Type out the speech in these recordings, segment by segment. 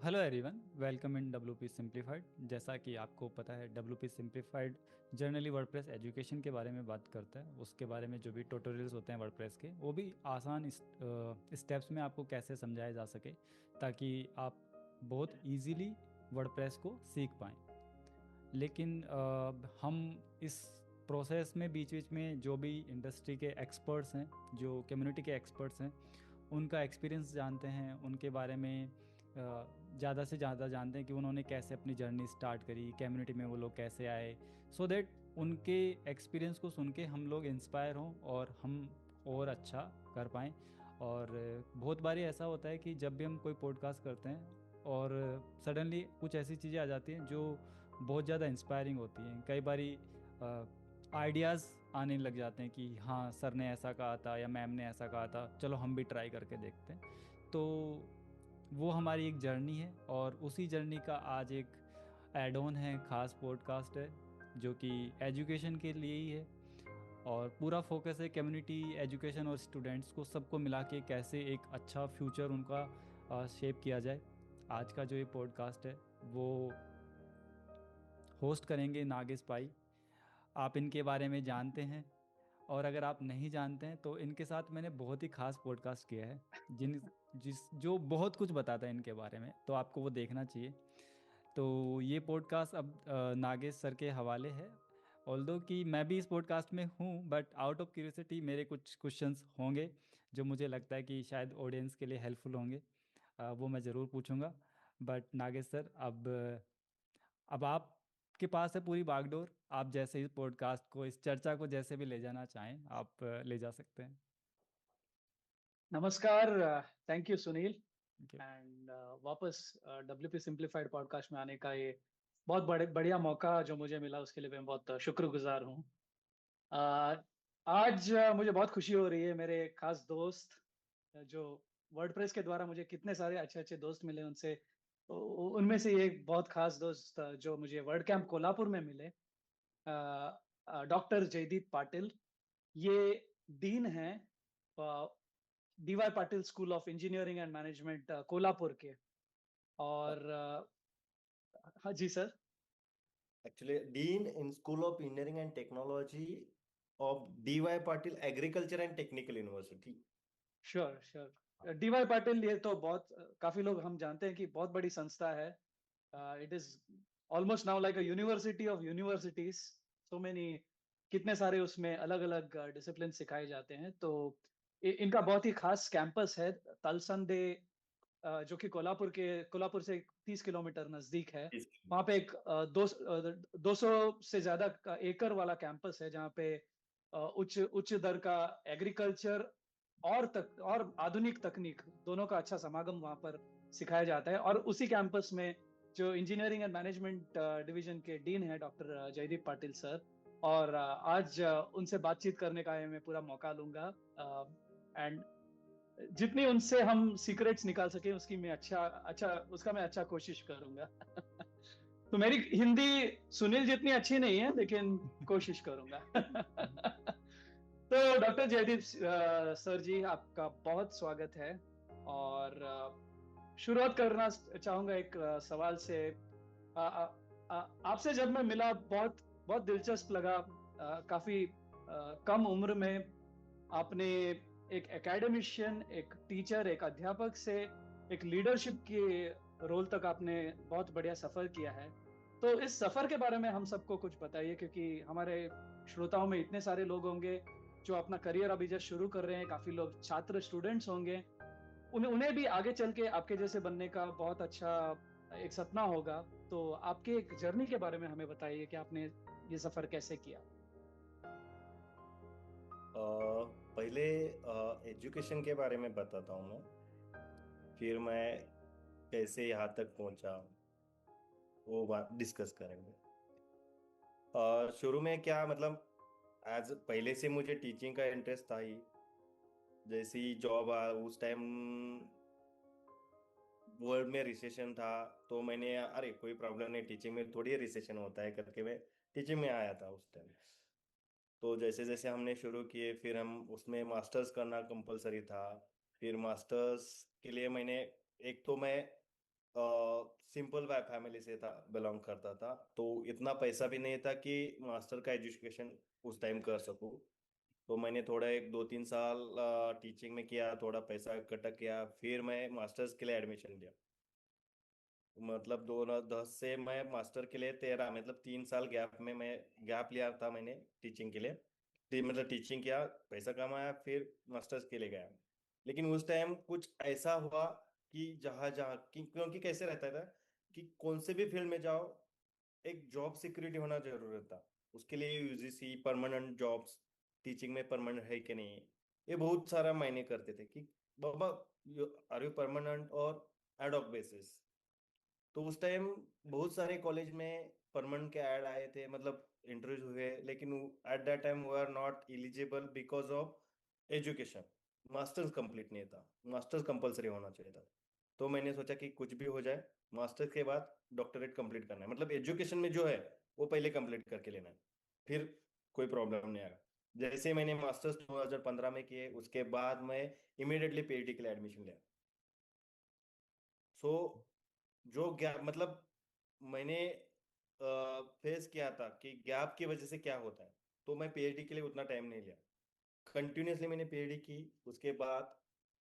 Hello everyone, welcome in WP simplified. जैसा कि आपको पता है, WP simplified generally WordPress education के बारे में बात करता है। उसके बारे में जो भी ट्यूटोरियल्स होते हैं वर्डप्रेस के, वो भी आसान स्टेप्स में आपको कैसे समझाया जा सके ताकि आप बहुत इजीली वर्डप्रेस को सीख पाएँ। लेकिन हम इस प्रोसेस में बीच बीच में जो भी इंडस्ट्री के एक्सपर्ट्स हैं, जो कम्युनिटी के एक्सपर्ट्स हैं, उनका एक्सपीरियंस जानते हैं, उनके बारे में ज़्यादा से ज़्यादा जानते हैं कि उन्होंने कैसे अपनी जर्नी स्टार्ट करी, कम्युनिटी में वो लोग कैसे आए, सो दैट उनके एक्सपीरियंस को सुन के हम लोग इंस्पायर हों और हम और अच्छा कर पाएँ। और बहुत बारी ऐसा होता है कि जब भी हम कोई पॉडकास्ट करते हैं और सडनली कुछ ऐसी चीज़ें आ जाती हैं जो बहुत ज़्यादा इंस्पायरिंग होती हैं। कई बारी आइडियाज़ आने लग जाते हैं कि हाँ, सर ने ऐसा कहा था या मैम ने ऐसा कहा था, चलो हम भी ट्राई करके देखते हैं। तो वो हमारी एक जर्नी है और उसी जर्नी का आज एक एड ऑन है, ख़ास पॉडकास्ट है जो कि एजुकेशन के लिए ही है। और पूरा फोकस है कम्युनिटी एजुकेशन और स्टूडेंट्स को सबको मिला के कैसे एक अच्छा फ्यूचर उनका शेप किया जाए। आज का जो ये पॉडकास्ट है वो होस्ट करेंगे नागेश पाई। आप इनके बारे में जानते हैं, और अगर आप नहीं जानते हैं तो इनके साथ मैंने बहुत ही खास पॉडकास्ट किया है जिन जिस जो बहुत कुछ बताता है इनके बारे में, तो आपको वो देखना चाहिए। तो ये पॉडकास्ट अब नागेश सर के हवाले है। ऑल्दो कि मैं भी इस पॉडकास्ट में हूँ, बट आउट ऑफ क्यूरियोसिटी मेरे कुछ क्वेश्चंस होंगे जो मुझे लगता है कि शायद ऑडियंस के लिए हेल्पफुल होंगे। वो मैं ज़रूर पूछूंगा। बट नागेश सर, अब आपके पास है पूरी बागडोर। आप जैसे इस पॉडकास्ट को, इस चर्चा को जैसे भी ले जाना चाहें, आप ले जा सकते हैं। नमस्कार। Thank you Sunil. Thank you. And वापस WP सिंप्लीफाइड पॉडकास्ट में आने का ये बहुत बढ़िया मौका जो मुझे मिला उसके लिए मैं बहुत शुक्रगुजार हूँ। आज मुझे बहुत खुशी हो रही है। मेरे खास दोस्त जो वर्डप्रेस के द्वारा मुझे कितने सारे अच्छे अच्छे दोस्त मिले, उनसे उनमें से एक बहुत खास दोस्त जो मुझे वर्ड कैंप कोल्हापुर में मिले, डॉक्टर जयदीप पाटिल। ये डीन है DY Patil school of engineering and management Kolhapur के। और हाँ जी sir. Actually, Dean in School of Engineering and Technology of D.Y. Patil Agriculture and Technical University. Sure sure. DY Patil, ये तो बहुत काफी लोग हम जानते हैं कि बहुत बड़ी संस्था है। It is almost now like a university of universities. So many, कितने सारे उसमें अलग अलग डिसिप्लिन सिखाए जाते हैं। तो इनका बहुत ही खास कैंपस है तलसंदे, जो कि कोल्हापुर से 30 किलोमीटर नजदीक है। Yes. वहाँ पे एक 200 से ज्यादा का एकड़ वाला कैंपस है जहाँ पे उच्च उच्च दर का एग्रीकल्चर और आधुनिक तकनीक दोनों का अच्छा समागम वहाँ पर सिखाया जाता है। और उसी कैंपस में जो इंजीनियरिंग एंड मैनेजमेंट डिवीजन के डीन है डॉक्टर जयदीप पाटिल सर। और आज उनसे बातचीत करने का मैं पूरा मौका लूंगा। एंड जितनी उनसे हम सीक्रेट्स निकाल सके उसकी मैं अच्छा अच्छा उसका मैं अच्छा कोशिश करूंगा। तो मेरी हिंदी सुनील जितनी अच्छी नहीं है, लेकिन कोशिश करूंगा। तो डॉक्टर जयदीप सर जी, आपका बहुत स्वागत है। और शुरुआत करना चाहूंगा एक सवाल से। आपसे जब मैं मिला, बहुत बहुत दिलचस्प लगा। काफी कम उम्र में आपने एक एकेडमिशियन, एक टीचर, एक अध्यापक से एक लीडरशिप के रोल तक आपने बहुत बढ़िया सफर किया है। तो इस सफर के बारे में हम सबको कुछ बताइए, क्योंकि हमारे श्रोताओं में इतने सारे लोग होंगे जो अपना करियर अभी जस्ट शुरू कर रहे हैं। काफी लोग छात्र स्टूडेंट्स होंगे, उन्हें उन्हें भी आगे चल के आपके जैसे बनने का बहुत अच्छा एक सपना होगा। तो आपके एक जर्नी के बारे में हमें बताइए कि आपने ये सफर कैसे किया। पहले एजुकेशन के बारे में बताता हूँ मैं, फिर मैं कैसे यहाँ तक पहुँचा वो बात डिस्कस करेंगे। शुरू में क्या मतलब, एज पहले से मुझे टीचिंग का इंटरेस्ट था ही। जैसे ही जॉब उस टाइम वर्ल्ड में रिसेशन था, तो मैंने अरे कोई प्रॉब्लम नहीं, टीचिंग में थोड़ी रिसेशन होता है करके मैं टीचिंग में आया था उस टाइम। तो जैसे जैसे हमने शुरू किए, फिर हम उसमें मास्टर्स करना कंपलसरी था। फिर मास्टर्स के लिए मैंने, एक तो मैं सिंपल फैमिली से था, बिलोंग करता था, तो इतना पैसा भी नहीं था कि मास्टर का एजुकेशन उस टाइम कर सकूं। तो मैंने थोड़ा 1 2 3 साल टीचिंग में किया, थोड़ा पैसा इकट्ठा किया, फिर मैं मास्टर्स के लिए एडमिशन लिया। मतलब 2010 से मैं मास्टर के लिए 13, मतलब 3 साल गैप में मैं गैप लिया था मैंने टीचिंग के लिए। मतलब टीचिंग किया, पैसा कमाया, फिर मास्टर्स के लिए गया। लेकिन उस टाइम कुछ ऐसा हुआ कि जहाँ जहाँ क्योंकि कैसे रहता था कि कौन से भी फील्ड में जाओ, एक जॉब सिक्योरिटी होना जरूरी था। उसके लिए यूजीसी परमानेंट जॉब्स, टीचिंग में परमानेंट है कि नहीं, ये बहुत सारा मायने करते थे कि बाबा आर यू परमानेंट और एडॉक बेसिस। तो उस टाइम बहुत सारे कॉलेज में परमानेंट के ऐड आए थे, मतलब इंटरव्यूज हुए, लेकिन at that time we are not eligible because of education. Masters complete नहीं था, मास्टर्स कंपलसरी होना चाहिए था। तो मैंने सोचा कि कुछ भी हो जाए, मास्टर्स के बाद डॉक्टरेट कंप्लीट करना है, मतलब एजुकेशन में जो है वो पहले कंप्लीट करके लेना है, फिर कोई प्रॉब्लम नहीं आएगा। जैसे मैंने मास्टर्स 2015 में किए, उसके बाद मैं इमीडिएटली पीएचडी के लिए एडमिशन लिया। सो जो गैप, मतलब मैंने फेस किया था कि गैप की वजह से क्या होता है, तो मैं पीएचडी के लिए उतना टाइम नहीं लिया। कंटिन्यूसली मैंने पीएचडी की। उसके बाद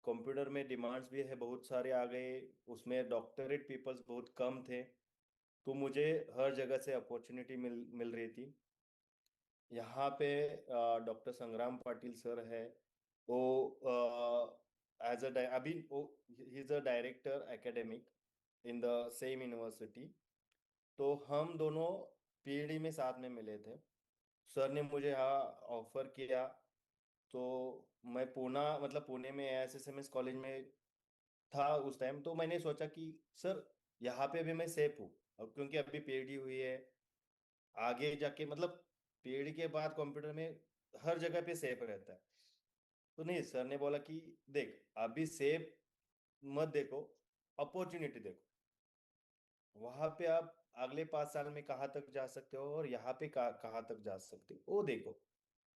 कंप्यूटर में डिमांड्स भी है, बहुत सारे आ गए, उसमें डॉक्टरेट पीपल्स बहुत कम थे, तो मुझे हर जगह से अपॉर्चुनिटी मिल मिल रही थी। यहाँ पे डॉक्टर संग्राम पाटिल सर है, वो एज अ अभी वो he is a director academic in the same university. तो हम दोनों पीएचडी में साथ में मिले थे। सर ने मुझे यहाँ ऑफर किया, तो मैं पुणे में एएसएसएमएस कॉलेज में था उस टाइम। तो मैंने सोचा कि सर यहाँ पे भी मैं सेफ हूँ, अब क्योंकि अभी पीएचडी हुई है, आगे जाके मतलब पीएचडी के बाद कंप्यूटर में हर जगह पे सेफ रहता है। तो नहीं, सर ने बोला कि देख, अभी सेफ मत देखो, अपॉर्चुनिटी देखो। वहां पे आप अगले 5 साल में कहाँ तक जा सकते हो और यहाँ पे कहाँ तक जा सकते हो वो देखो,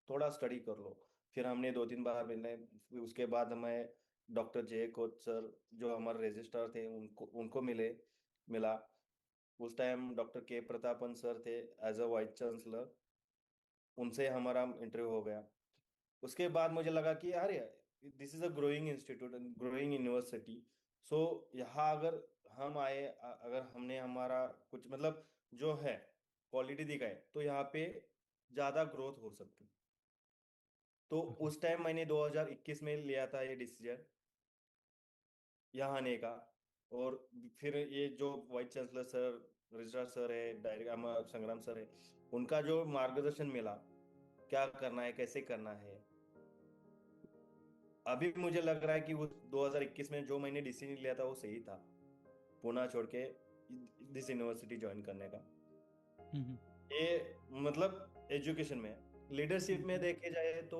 थोड़ा स्टडी कर लो। फिर हमने 2 3 बार मिले, फिर उसके बाद हमें डॉक्टर जय कोच सर, जो हमारे रजिस्ट्रार थे, उनको मिला। उस टाइम डॉक्टर के प्रतापन सर थे एज अ वाइस चांसलर, उनसे हमारा इंटरव्यू हो गया। उसके बाद मुझे लगा कि यार this is a growing institute, growing university. So यहाँ अगर हम आए, अगर हमने हमारा कुछ मतलब जो है क्वालिटी दिखाए, तो यहाँ पे ज़्यादा ग्रोथ हो सकती। तो ओके। उस टाइम मैंने 2021 में लिया था ये डिसीजन यहाँ आने का। और फिर ये जो vice chancellor sir, registrar sir है, डायरेक्टर संग्राम सर है, उनका जो मार्गदर्शन मिला, क्या करना है, कैसे करना है, अभी मुझे लग रहा है कि वो 2021 में जो मैंने डिसीजन लिया था वो सही था, पुणे छोड़ के दिस यूनिवर्सिटी ज्वाइन करने का। हम्म। ये मतलब एजुकेशन में, लीडरशिप में हम्म। देखे जाए तो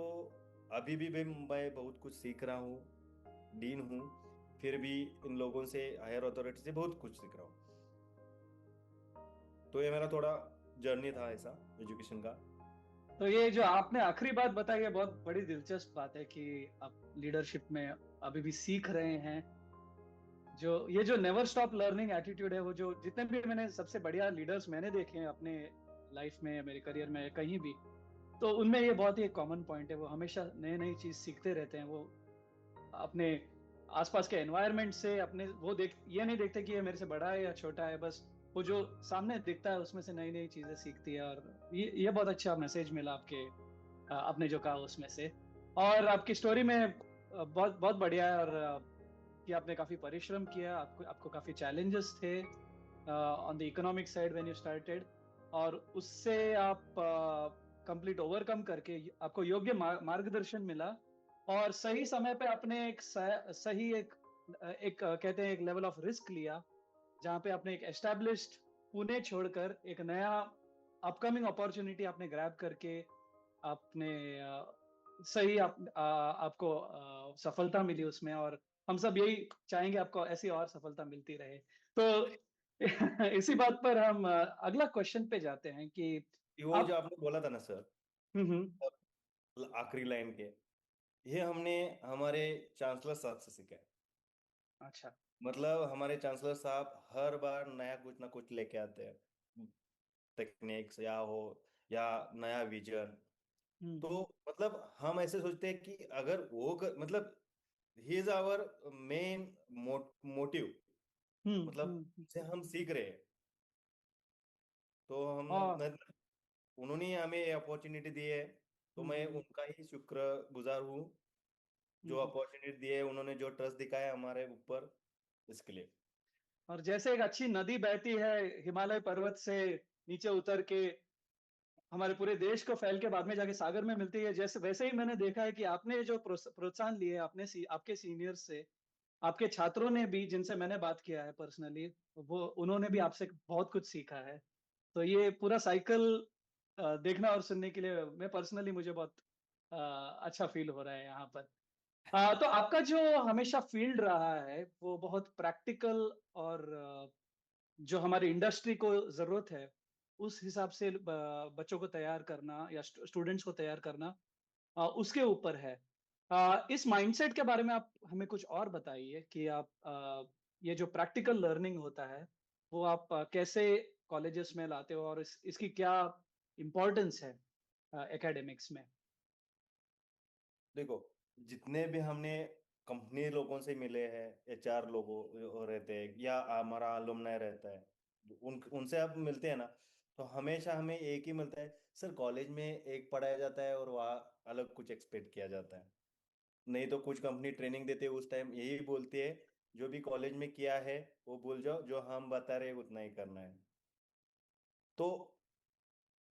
अभी भी मैं बहुत कुछ सीख रहा हूँ, डीन हूँ, फिर भी इन लोगों से, हायर अथॉरिटी से बहुत कुछ सीख रहा हूँ। तो ये मेरा थोड़ा जर्नी था ऐसा एजुकेशन का। तो ये जो आपने आखिरी बात बताई है बहुत बड़ी दिलचस्प बात है कि आप लीडरशिप में अभी भी सीख रहे हैं। जो ये जो नेवर स्टॉप लर्निंग एटीट्यूड है, वो जो जितने भी मैंने सबसे बढ़िया लीडर्स मैंने देखे हैं अपने लाइफ में, मेरे करियर में, कहीं भी, तो उनमें ये बहुत ही एक कॉमन पॉइंट है। वो हमेशा नए नई चीज सीखते रहते हैं। वो अपने आसपास के एनवायरनमेंट से अपने वो ये नहीं देखते कि ये मेरे से बड़ा है या छोटा है, बस वो जो सामने दिखता है उसमें से नई नई चीजें सीखती है। और ये बहुत अच्छा मैसेज मिला आपके आपने जो कहा उसमें से। और आपकी स्टोरी में बहुत बहुत बढ़िया है। और कि आपने काफी परिश्रम किया, आपको आपको काफी चैलेंजेस थे on the economic side when you started, और उससे आप कंप्लीट ओवरकम करके आपको योग्य मार्गदर्शन मिला, और सही समय पे आपने एक सही एक कहते हैं एक लेवल ऑफ रिस्क लिया, जहाँ पे आपने एक एस्टेब्लिश्ड पुणे छोड़कर एक नया अपकमिंग अपॉर्चुनिटी आपने ग्रैब करके आपने सही आपको सफलता मिली उसमें। और हम सब यही चाहेंगे आपको ऐसी और सफलता मिलती रहे। तो इसी बात पर हम अगला क्वेश्चन पे जाते हैं कि कि वो जो आप। आपने बोला था ना सर, हम्म। आखिरी लाइन के, ये हमने हमारे चांसलर साहब से सीखा है। अच्छा। मतलब हमारे चांसलर साहब हर बार नया कुछ ना कुछ लेके आते हैं, टेक्निक्स या नया विजन। तो हम्म। मतलब हम ऐसे सोचते हैं कि अगर मतलब he is our main motive, मतलब हम्म। से हम सीख रहे हैं। तो और उन्होंने ही हमें ये अपॉर्चुनिटी दी है, तो मैं हम्म। उनका ही शुक्रगुजार हूँ। जो हम्म। अपॉर्चुनिटी दी है, उन्होंने जो ट्रस्ट दिखाया है हमारे ऊपर, इसके लिए। और जैसे एक अच्छी नदी बहती है हिमालय पर्वत से नीचे उतर के हमारे पूरे देश को फैल के बाद में जाके सागर में मिलती है, जैसे वैसे ही मैंने देखा है कि आपने जो प्रोत्साहन लिए आपने आपके सीनियर्स से, आपके छात्रों ने भी जिनसे मैंने बात किया है पर्सनली, वो उन्होंने भी आपसे बहुत कुछ सीखा है। तो ये पूरा साइकिल देखना और सुनने के लिए मैं पर्सनली मुझे बहुत अ, अच्छा फील हो रहा है यहाँ पर। तो आपका जो हमेशा फील्ड रहा है वो बहुत प्रैक्टिकल और जो हमारी इंडस्ट्री को जरूरत है उस हिसाब से बच्चों को तैयार करना या स्टूडेंट्स को तैयार करना, उसके ऊपर है। इस माइंडसेट के बारे में आप हमें कुछ और बताइए कि आप ये जो प्रैक्टिकल लर्निंग होता है वो आप कैसे कॉलेजेस में लाते हो और इसकी क्या इम्पोर्टेंस है एकेडमिक्स में। देखो, जितने भी हमने कंपनी लोगों से मिले हैं, एचआर लोगों रहते हैं या हमारा alumni रहता है, उनसे आप मिलते हैं ना, तो हमेशा हमें एक ही मिलता है, सर कॉलेज में एक पढ़ाया जाता है और वहाँ अलग कुछ एक्सपेक्ट किया जाता है। नहीं तो कुछ कंपनी ट्रेनिंग देते हैं उस टाइम यही बोलती है, जो भी कॉलेज में किया है वो भूल जाओ, जो हम बता रहे हैं उतना ही करना है। तो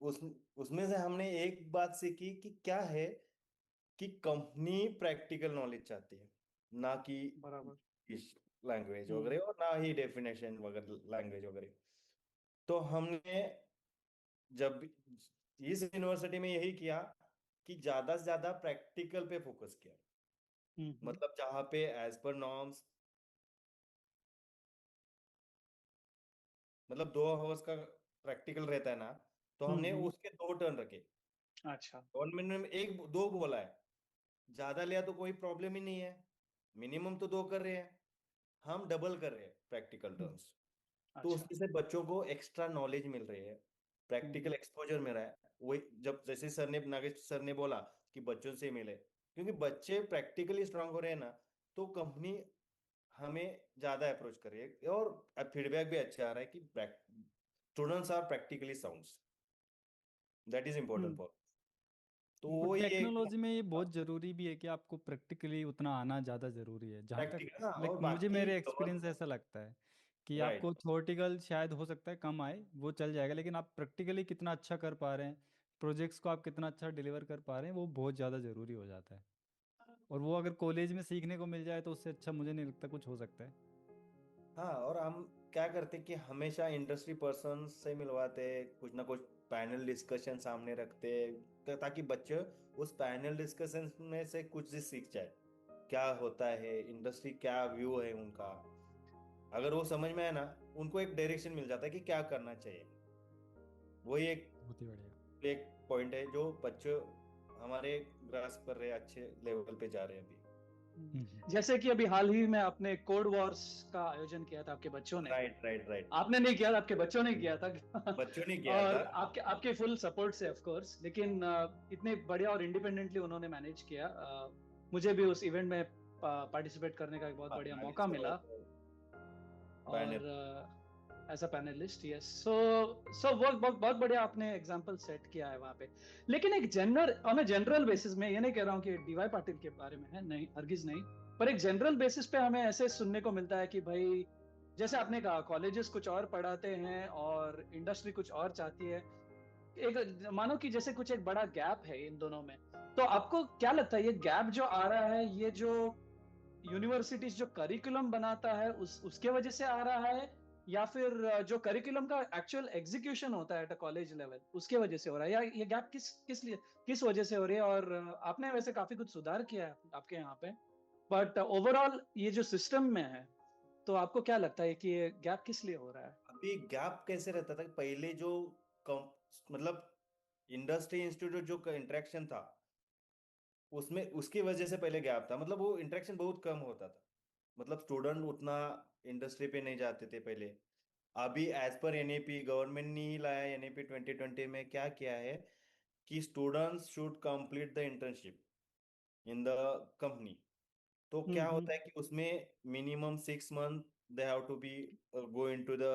उस उसमें से हमने एक बात सीखी कि क्या है, कि कंपनी प्रैक्टिकल नॉलेज चाहती है, ना कि बराबर। लैंग्वेज हम्म। वगैरह, और ना ही डेफिनेशन वगैरह लैंग्वेज वगैरह। तो हमने जब इस यूनिवर्सिटी में यही किया कि ज्यादा से ज्यादा प्रैक्टिकल पे फोकस किया। हम्म। मतलब जहाँ पे एज पर नॉर्म्स, मतलब 2 आवर्स का प्रैक्टिकल रहता है ना, तो हमने हम्म। उसके 2 टर्न रखे। अच्छा। गवर्नमेंट ने एक दो बोला है, ज्यादा लिया तो कोई प्रॉब्लम ही नहीं है, मिनिमम तो 2 कर रहे हैं, हम डबल कर रहे हैं प्रैक्टिकल हम्म। टर्न्स। तो अच्छा। उसमें से बच्चों को एक्स्ट्रा नॉलेज मिल रही है, हम्म। प्रैक्टिकल एक्सपोजर मिल रहा है। वही जब जैसे नागेश सर ने बोला कि बच्चों से मिले, क्योंकि बच्चे प्रैक्टिकली स्ट्रांग हो रहे हैं ना, तो कंपनी हमें ज्यादा अप्रोच कर रही है, और फीडबैक भी अच्छा आ रहा है कि students are practically sounds, that is important hmm. For. तो और वो ही एक टेक्नोलॉजी में ये बहुत ज़रूरी भी है कि आपको प्रैक्टिकली उतना आना ज़्यादा ज़रूरी है, जहाँ तक प्रैक्टिकल, हाँ, लाइक और मुझे बाकी मेरे एक्सपीरियंस ऐसा लगता है कि राइट। आपको थ्योरेटिकल शायद हो सकता है कम आए, वो चल जाएगा, लेकिन आप प्रैक्टिकली कितना अच्छा कर पा रहे हैं, प्रोजेक्ट्स को आप कितना अच्छा डिलीवर कर पा रहे हैं, वो बहुत ज़्यादा ज़रूरी हो जाता है। और वो अगर कॉलेज में सीखने को मिल जाए तो उससे अच्छा मुझे नहीं लगता कुछ हो सकता है। हाँ, और हम क्या करते कि हमेशा इंडस्ट्री पर्सन से मिलवाते, कुछ ना कुछ पैनल डिस्कशन सामने रखते, ताकि बच्चे उस पैनल डिस्कशन में से कुछ भी सीख जाए, क्या होता है इंडस्ट्री, क्या व्यू है उनका। अगर वो समझ में आए ना, उनको एक डायरेक्शन मिल जाता है कि क्या करना चाहिए। वही एक बहुत ही बढ़िया। एक पॉइंट है जो बच्चे हमारे ग्रास्प कर रहे हैं, अच्छे लेवल पे जा रहे हैं अभी। जैसे कि अभी हाल ही में आपने कोड वॉर्स का आयोजन किया था आपके बच्चों ने, राइट, राइट, राइट। आपने नहीं किया था, आपके बच्चों ने किया था। बच्चों ने किया था। और आपके आपके फुल सपोर्ट से ऑफ कोर्स, लेकिन इतने बढ़िया और इंडिपेंडेंटली उन्होंने मैनेज किया। मुझे भी उस इवेंट में पार्टिसिपेट करने का एक बहुत हाँ, बढ़िया मौका नागेश सर मिला। पैनल। और एज अ पैनलिस्ट, यस। सो वो बहुत बहुत बढ़िया आपने एग्जांपल सेट किया है वहां पे। लेकिन एक जनरल बेसिस में, ये नहीं कह रहा हूँ कि डीवाई पाटिल के बारे में है, नहीं, हरगिज नहीं। पर एक जनरल बेसिस पे हमें ऐसे सुनने को मिलता है कि भाई, जैसे आपने कहा, कॉलेजेस कुछ और पढ़ाते हैं और इंडस्ट्री कुछ और चाहती है। एक मानो कि जैसे कुछ एक बड़ा गैप है इन दोनों में। तो आपको क्या लगता है ये गैप जो आ रहा है, ये जो यूनिवर्सिटीज जो करिकुलम बनाता है उसके वजह से आ रहा है, या फिर जो करिकुलम का एक्चुअल एग्जीक्यूशन होता है एट कॉलेज लेवल उसके वजह से हो रहा है, या ये गैप किस वजह से हो रही है? और आपने वैसे काफी कुछ सुधार किया है आपके यहाँ पे, बट ओवरऑल ये जो सिस्टम में है, तो आपको क्या लगता है कि ये गैप किस लिए हो रहा है? अभी गैप कैसे रहता था कि पहले जो कम मतलब इंडस्ट्री इंस्टीट्यूट जो इंटरेक्शन था, उसमें उसकी वजह से पहले गैप था, मतलब वो इंटरेक्शन बहुत कम होता था। मतलब स्टूडेंट उतना इंडस्ट्री पे नहीं जाते थे पहले। अभी एज पर एनएपी गवर्नमेंट ने ही लाया, एनएपी 2020 में क्या किया है कि students should complete the internship in the company. तो क्या हम्म। होता है कि उसमें minimum 6 month they have to be go into the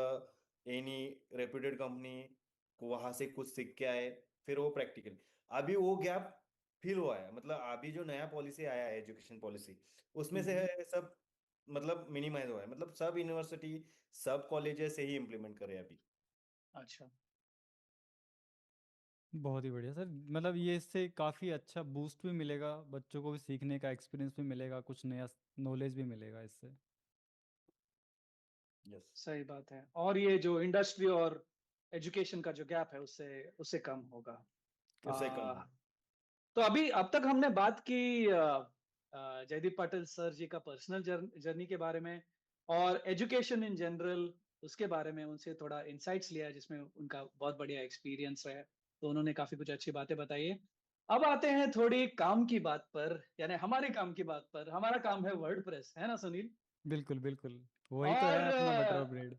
any reputed company, वहां से कुछ सीख के आए, फिर वो प्रैक्टिकल। अभी वो गैप फिल हुआ है, मतलब अभी जो नया पॉलिसी आया है एजुकेशन पॉलिसी, उसमें से हम्म। है सब, मतलब मिनिमाइज हुआ है, मतलब सब यूनिवर्सिटी सब कॉलेजेस से ही इम्प्लीमेंट करे अभी। अच्छा। बहुत ही बढ़िया सर, मतलब ये इससे काफ़ी अच्छा बूस्ट भी मिलेगा, बच्चों को भी सीखने का एक्सपीरियंस भी मिलेगा, कुछ नया नॉलेज भी मिलेगा इससे। यस। सही बात है, और ये जो इंडस्ट्री और एजुकेशन का जो गैप है उससे उससे कम होगा। उससे कम। आ, तो अभी अब तक हमने बात की जयदीप पाटिल सर जी का पर्सनल जर्नी के बारे में, और एजुकेशन इन जनरल उसके बारे में उनसे थोड़ा इंसाइट्स लिया जिसमें उनका बहुत बढ़िया एक्सपीरियंस है, तो उन्होंने काफी कुछ अच्छी बातें बताई है। अब आते हैं थोड़ी काम की बात पर, यानी हमारे काम की बात पर। हमारा काम है वर्डप्रेस, है ना सुनील? बिल्कुल बिल्कुल, वही तो है और अपना बटर और ब्रेड।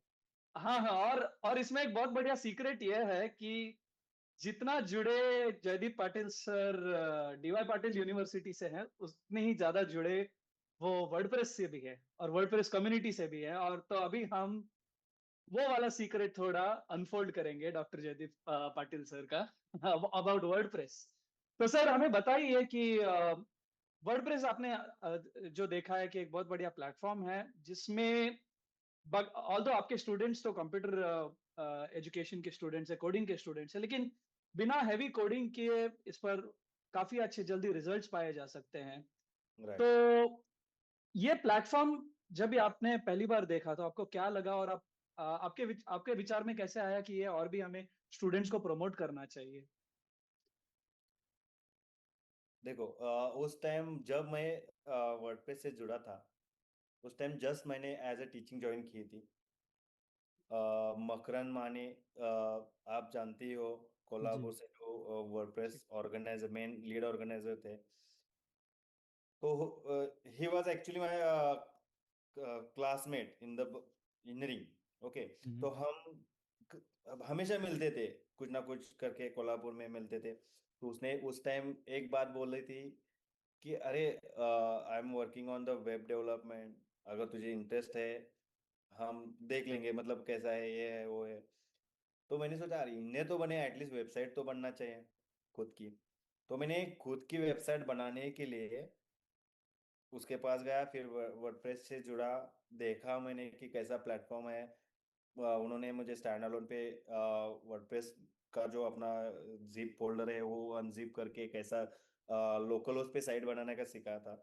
हाँ हाँ, और इसमें एक बहुत बढ़िया सीक्रेट यह है कि जितना जुड़े Jaydeep Patil sir D Y Patil university से हैं, उतने ही ज्यादा जुड़े वो वर्डप्रेस से भी है और वर्डप्रेस कम्युनिटी से भी है। और तो अभी हम वो वाला सीक्रेट थोड़ा अनफोल्ड करेंगे डॉक्टर जयदीप पाटिल सर का अबाउट वर्डप्रेस। तो सर हमें बताइए कि वर्डप्रेस आपने जो देखा है कि एक बहुत बढ़िया प्लेटफॉर्म है जिसमें, ऑल्दो आपके स्टूडेंट्स तो कंप्यूटर एजुकेशन के स्टूडेंट्स है, कोडिंग के स्टूडेंट्स है, लेकिन बिना हैवी कोडिंग किए इस पर काफी अच्छे जल्दी रिजल्ट्स पाए जा सकते हैं। तो राइट। ये प्लेटफॉर्म जब भी आपने पहली बार देखा तो आपको क्या लगा, और आपके विचार में कैसे आया कि ये और भी हमें स्टूडेंट्स को प्रमोट करना चाहिए? देखो उस टाइम जब मैं वर्डप्रेस से जुड़ा था, उस टाइम जस्ट मैंने एज ए टीचिंग ज्वाइन की थी। मकरन माने आप जानते ही हो, जी कोल्हापुर से जो WordPress organizer main lead organizer थे। तो he was actually my classmate in the engineering. Okay. Hmm, तो हम अब हमेशा मिलते थे, कुछ ना कुछ करके कोल्हापुर में मिलते थे। तो उसने उस टाइम एक बात बोल रही थी कि अरे I am working on the web development, अगर तुझे इंटरेस्ट है हम देख लेंगे, मतलब कैसा है, ये है वो है। तो मैंने सोचा अरे इन्हें तो बने, एटलीस्ट वेबसाइट तो बनना चाहिए खुद की। तो मैंने खुद की वेबसाइट बनाने के लिए उसके पास गया, फिर वर्डप्रेस से जुड़ा, देखा मैंने कि कैसा प्लेटफॉर्म है। उन्होंने मुझे स्टैंड अलोन पे वर्डप्रेस का जो अपना जिप फोल्डर है वो अनजिप करके कैसा लोकल होस्ट पे साइट बनाने का सिखाया था।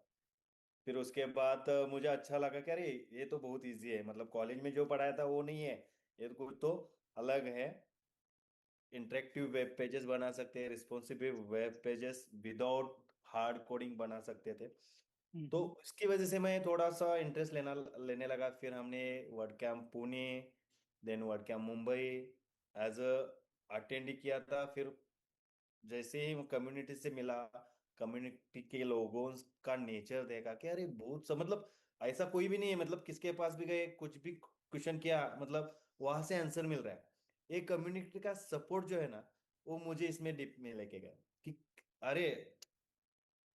फिर उसके बाद मुझे अच्छा लगा कि अरे ये तो बहुत इजी है, मतलब कॉलेज में जो पढ़ाया था वो नहीं है, ये तो कुछ तो अलग है। इंटरेक्टिव वेब पेजेस बना सकते हैं, responsive web pages without hard coding बना सकते थे। तो हम्म। इसकी वजह से मैं थोड़ा सा इंटरेस्ट लेना लेने लगा। फिर हमने word camp Pune, then word camp Mumbai as attend किया था। फिर जैसे ही कम्युनिटी से मिला, कम्युनिटी के लोगों का नेचर देखा कि अरे बहुत सा, मतलब ऐसा कोई भी नहीं है, मतलब किसके पास भी गए कुछ भी क्वेश्चन किया, मतलब वहां से आंसर मिल रहा है। एक कम्युनिटी का सपोर्ट जो है ना, वो मुझे इसमें डिप में लेके गया कि अरे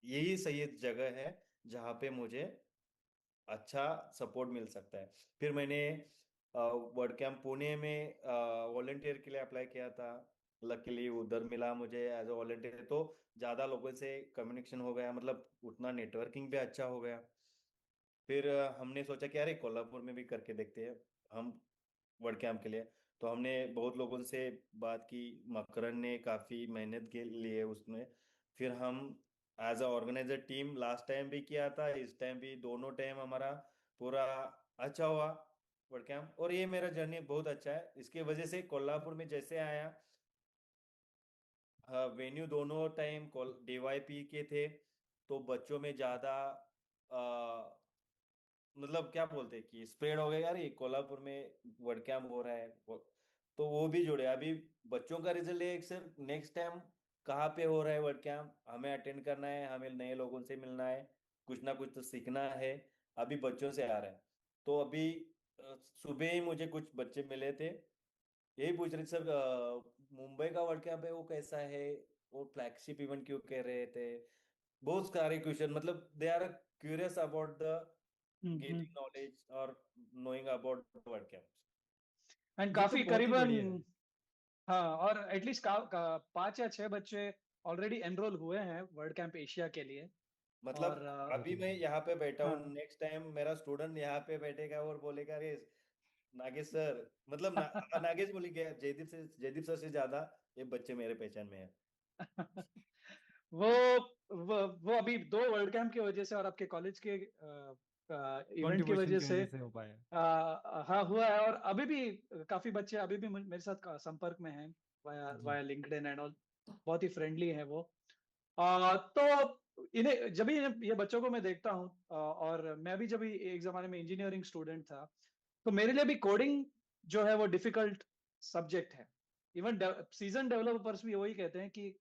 यही सही जगह है जहाँ पे मुझे अच्छा सपोर्ट मिल सकता है। फिर मैंने वर्ड कैंप पुणे में वॉलेंटियर के लिए अप्लाई किया था। लकीली उधर मिला मुझे एज अ वॉलेंटियर, तो ज़्यादा लोगों से कम्युनिकेशन हो गया, मतलब उतना नेटवर्किंग भी अच्छा हो गया। फिर हमने सोचा कि अरे कोल्हापुर में भी करके देखते हैं हम वर्ड कैंप के लिए। तो हमने बहुत लोगों से बात की, मकरन ने काफ़ी मेहनत के लिए उसमें। फिर हम as a organizer team last time भी किया था, इस टाइम भी, दोनों टाइम हमारा पूरा अच्छा हुआ वर्ड कैंप। और ये मेरा जर्नी बहुत अच्छा है, इसकी वजह से कोल्हापुर में जैसे आया, वेन्यू दोनों टाइम डीवाईपी के थे, तो बच्चों में ज़्यादा मतलब क्या बोलते हैं कि स्प्रेड हो गया यार, ये कोल्हापुर में वर्ड कैंप हो रहा है तो वो भी जुड़े। अभी बच्चों का रिजल्ट है सिर्फ नेक्स्ट टाइम कहाँ पे हो रहा है वर्ड कैंप, हमें अटेंड करना है, हमें नए लोगों से मिलना है, कुछ ना कुछ तो सीखना है। अभी बच्चों से आ रहा है। तो अभी सुबह ही मुझे कुछ बच्चे मिले थे, यही पूछ रहे थे, सर मुंबई का वर्ल्ड कप है वो कैसा है, वो फ्लैगशिप इवेंट क्यों कह रहे थे, बहुत सारे क्वेश्चन, मतलब they are curious about the hmm. Getting knowledge और knowing about the world cup. And ये तो काफी बहुत ही करीबन, बढ़िया है। हाँ, और एटलीस्ट 5 या 6 बच्चे ऑलरेडी एनरोल हुए हैं वर्ल्ड कैंप एशिया के लिए। मतलब और अभी मैं यहाँ पे बैठा हूँ, हाँ। नेक्स्ट टाइम मेरा स्टूडेंट यहाँ पे बैठेगा और बोलेगा, अरे नागेश सर, मतलब नागेश बोलेगा, जयदीप सर से ज्यादा ये बच्चे मेरे पहचान में है। वो वो अभी 2 वर्ल्ड कैंप की वजह से और आपके कॉलेज के इवेंट की कंट्रीब्यूशन वजह की से वजह से हो पाया। हाँ हुआ है। और अभी भी काफी बच्चे अभी भी मेरे साथ संपर्क में हैं, वाया जी। Via LinkedIn and all. बहुत ही फ्रेंडली है वो। तो इन्हें जब भी ये बच्चों को मैं देखता हूँ, और मैं भी जब भी एक जमाने में इंजीनियरिंग स्टूडेंट था, तो मेरे लिए भी कोडिंग जो है वो डिफिकल्ट सब्जेक्ट है। इवन सीजन डेवलपर्स भी वही कहते हैं कि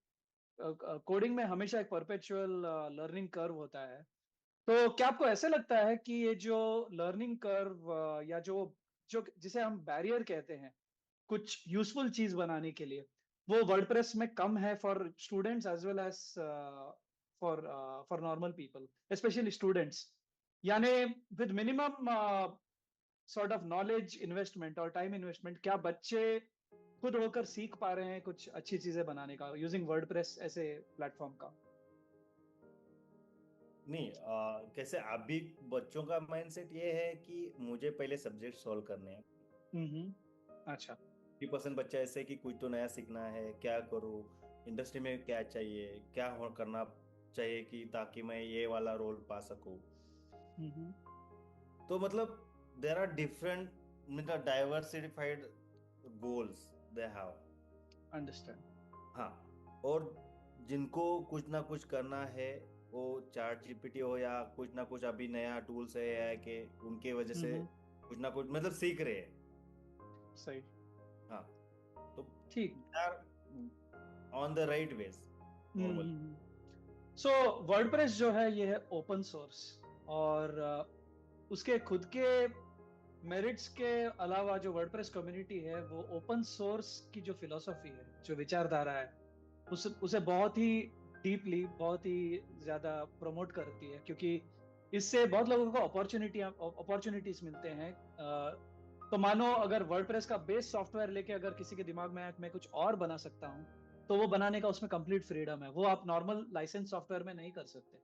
कोडिंग में हमेशा एक परपेचुअल लर्निंग कर्व होता है। तो क्या आपको ऐसे लगता है कि ये जो लर्निंग कर्व, या जो जो जिसे हम बैरियर कहते हैं कुछ यूजफुल चीज बनाने के लिए, वो वर्डप्रेस में कम है for students as well as for for normal people, specially students? यानी with minimum sort of knowledge investment और टाइम इन्वेस्टमेंट, क्या बच्चे खुद होकर सीख पा रहे हैं कुछ अच्छी चीजें बनाने का यूजिंग वर्डप्रेस ऐसे प्लेटफॉर्म का? नहीं, कैसे अभी बच्चों का माइंडसेट ये है कि मुझे पहले सब्जेक्ट सॉल्व करने हैं। अच्छा। 50% बच्चा ऐसे कि कुछ तो नया सीखना है, क्या करूँ, इंडस्ट्री में क्या चाहिए, क्या हो करना चाहिए कि ताकि मैं ये वाला रोल पा सकूँ। हम्म। तो मतलब देर आर डिफरेंट, मतलब diversified goals they have. Understand. हाँ, और जिनको कुछ ना कुछ करना है, वो चैट जीपीटी हो या कुछ ना कुछ अभी नया टूल्स है एआई के, उनके वजह से हम्म। कुछ ना कुछ मतलब सीख रहे हैं। सही। हाँ, तो ठीक। यार on the right ways normal. Hmm. So WordPress जो है ये है ओपन सोर्स, और उसके खुद के मेरिट्स के अलावा जो वर्डप्रेस कम्युनिटी है वो ओपन सोर्स की जो फिलॉसफी है, जो विचारधारा है, उसे बहुत ही डीपली, बहुत ही ज्यादा प्रमोट करती है, क्योंकि इससे बहुत लोगों को अपॉर्चुनिटीज मिलते हैं। तो मानो अगर वर्डप्रेस का बेस सॉफ्टवेयर लेके अगर किसी के दिमाग में आया कि मैं कुछ और बना सकता हूँ, तो वो बनाने का उसमें कंप्लीट फ्रीडम है, वो आप नॉर्मल लाइसेंस सॉफ्टवेयर में नहीं कर सकते।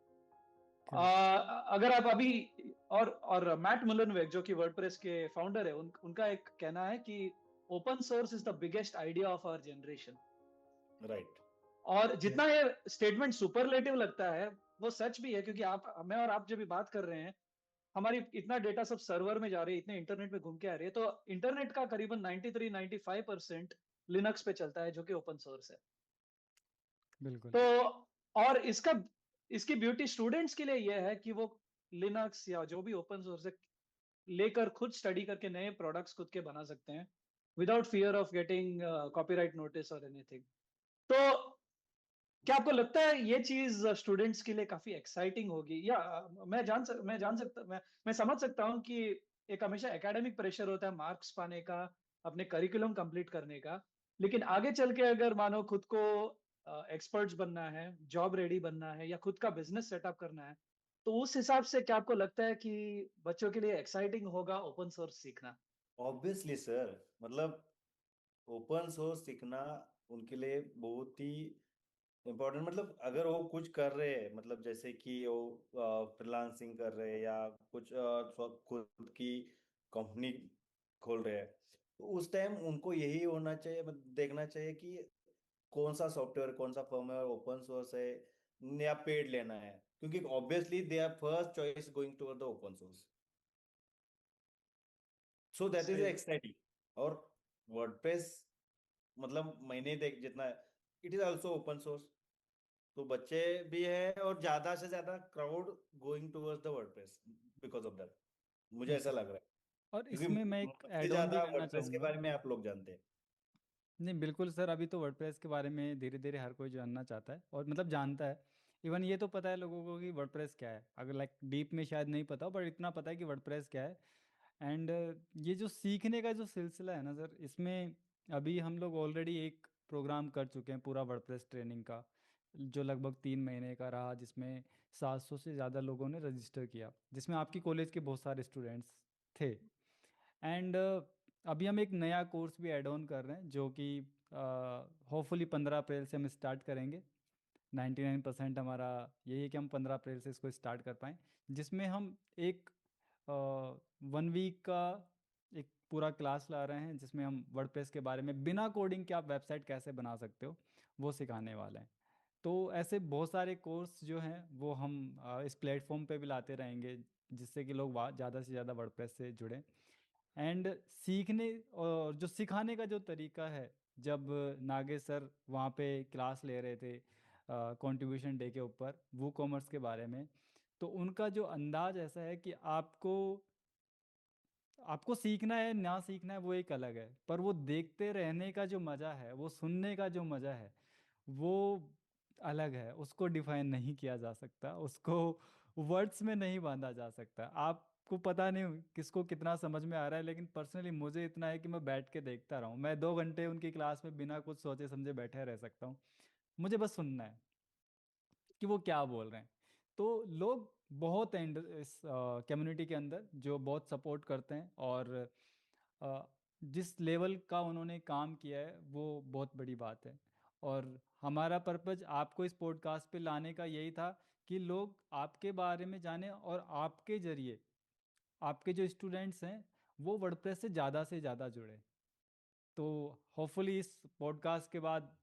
करेक्ट। अगर आप अभी, और मैट मुलनवेग जो कि वर्डप्रेस के फाउंडर है, उनका एक कहना है कि open source is the biggest idea of our generation. Right. और जितना ये स्टेटमेंट सुपरलेटिव लगता है, वो सच भी है, क्योंकि मैं और आप जब भी बात कर रहे हैं, हमारी इतना डेटा सब सर्वर में जा रही है, इतने इंटरनेट में घूम के आ रही है, तो इंटरनेट का करीबन 93-95% लिनक्स पे चलता है, जो कि ओपन सोर्स है। बिल्कुल। तो और इसकी ब्यूटी स्टूडेंट्स के लिए यह है कि वो लिनक्स या जो भी ओपन सोर्स है लेकर खुद स्टडी करके नए प्रोडक्ट्स खुद के बना सकते हैं, without fear of getting copyright notice और एनीथिंग। तो क्या आपको लगता है ये चीज स्टूडेंट्स के लिए काफी एक्साइटिंग होगी? या मैं समझ सकता हूँ कि एक हमेशा एकेडमिक प्रेशर होता है मार्क्स पाने का, अपने करिकुलम कंप्लीट करने का, लेकिन आगे चल के अगर मानो खुद को एक्सपर्ट्स बनना है, जॉब रेडी बनना है, या खुद का बिजनेस सेटअप करना है, तो उस हिसाब से क्या आपको लगता है कि बच्चों के लिए एक्साइटिंग होगा ओपन सोर्स सीखना? ऑब्वियसली सर, मतलब ओपन सोर्स सीखना उनके लिए बहुत ही इम्पोर्टेंट, मतलब अगर वो कुछ कर रहे हैं, मतलब जैसे कि वो फ्रीलांसिंग कर रहे हैं या कुछ खुद की कंपनी खोल रहे हैं, तो उस टाइम उनको यही होना चाहिए, मतलब देखना चाहिए कि कौन सा सॉफ्टवेयर, कौन सा फर्म है, ओपन सोर्स है या पेड लेना है, क्योंकि obviously they are first choice going toward the open source, so that is सही। एक्साइटिंग। और वर्डप्रेस, मतलब मैंने देख जितना, it is also open source, तो बच्चे भी है और ज्यादा से ज्यादा crowd going towards the WordPress because of that, मुझे ऐसा बिल्कुल। लग रहा है, और क्योंकि इसमें मैं एक मुझसे ऐड ऑन भी ज्यादा करना वर्डप्रेस के चाहूँगा। बारे में आप लोग जानते हैं। नहीं बिल्कुल सर, अभी तो वर्डप्रेस के बारे में धीरे धीरे हर कोई जानना चाहता है और मतलब जानता है। इवन ये तो पता है लोगों को कि वर्डप्रेस क्या है, अगर लाइक डीप में शायद नहीं पता हो, बट इतना पता है कि वर्डप्रेस क्या है। एंड ये जो सीखने का जो सिलसिला है ना सर, इसमें अभी हम लोग ऑलरेडी एक प्रोग्राम कर चुके हैं पूरा वर्डप्रेस ट्रेनिंग का, जो लगभग 3 महीने का रहा, जिसमें 700 से ज़्यादा लोगों ने रजिस्टर किया, जिसमें आपकी कॉलेज के बहुत सारे स्टूडेंट्स थे। एंड अभी हम एक नया कोर्स भी ऐड ऑन कर रहे हैं, जो कि होपफुली 15 अप्रैल से हम स्टार्ट करेंगे। 99% हमारा यही है कि हम 15 अप्रैल से इसको स्टार्ट कर पाएँ, जिसमें हम एक 1 वीक का एक पूरा क्लास ला रहे हैं, जिसमें हम वर्डप्रेस के बारे में बिना कोडिंग के आप वेबसाइट कैसे बना सकते हो वो सिखाने वाले हैं। तो ऐसे बहुत सारे कोर्स जो हैं वो हम इस प्लेटफॉर्म पे भी लाते रहेंगे, जिससे कि लोग ज़्यादा से ज़्यादा वर्डप्रेस से जुड़ें। एंड सीखने और जो सिखाने का जो तरीका है, जब नागेश सर वहाँ पे क्लास ले रहे थे कंट्रीब्यूशन डे के ऊपर वो कॉमर्स के बारे में, तो उनका जो अंदाज ऐसा है कि आपको आपको सीखना है ना सीखना है वो एक अलग है, पर वो देखते रहने का जो मज़ा है, वो सुनने का जो मज़ा है, वो अलग है। उसको डिफाइन नहीं किया जा सकता, उसको वर्ड्स में नहीं बांधा जा सकता। आपको पता नहीं किसको कितना समझ में आ रहा है, लेकिन पर्सनली मुझे इतना है कि मैं बैठ के देखता रहूँ। मैं 2 घंटे उनकी क्लास में बिना कुछ सोचे समझे बैठे रह सकता हूँ, मुझे बस सुनना है कि वो क्या बोल रहे हैं। तो लोग बहुत हैं इस कम्युनिटी के अंदर जो बहुत सपोर्ट करते हैं, और अ, जिस लेवल का उन्होंने काम किया है वो बहुत बड़ी बात है। और हमारा पर्पज आपको इस पॉडकास्ट पे लाने का यही था कि लोग आपके बारे में जानें, और आपके जरिए आपके जो स्टूडेंट्स हैं वो वर्डप्रेस से ज़्यादा जुड़े। तो होपफुली इस पॉडकास्ट के बाद